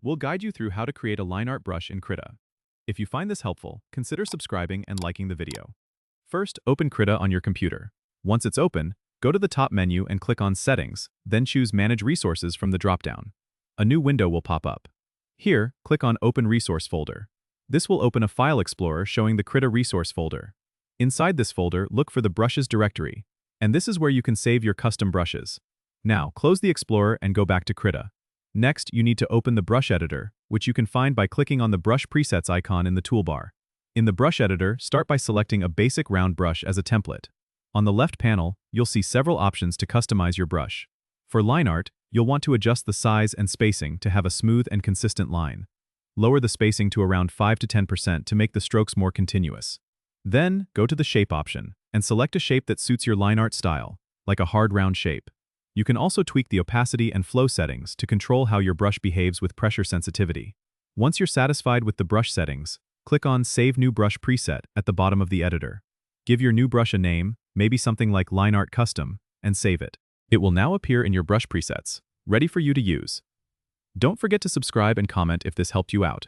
We'll guide you through how to create a line art brush in Krita. If you find this helpful, consider subscribing and liking the video. First, open Krita on your computer. Once it's open, go to the top menu and click on Settings, then choose Manage Resources from the dropdown. A new window will pop up. Here, click on Open Resource folder. This will open a file explorer showing the Krita resource folder. Inside this folder, look for the Brushes directory, and this is where you can save your custom brushes. Now, close the explorer and go back to Krita. Next, you need to open the brush editor, which you can find by clicking on the brush presets icon in the toolbar. In the brush editor, start by selecting a basic round brush as a template. On the left panel, you'll see several options to customize your brush. For line art, you'll want to adjust the size and spacing to have a smooth and consistent line. Lower the spacing to around 5 to 10% to make the strokes more continuous. Then, go to the shape option and select a shape that suits your line art style, like a hard round shape. You can also tweak the opacity and flow settings to control how your brush behaves with pressure sensitivity. Once you're satisfied with the brush settings, click on Save New Brush Preset at the bottom of the editor. Give your new brush a name, maybe something like Line Art Custom, and save it. It will now appear in your brush presets, ready for you to use. Don't forget to subscribe and comment if this helped you out.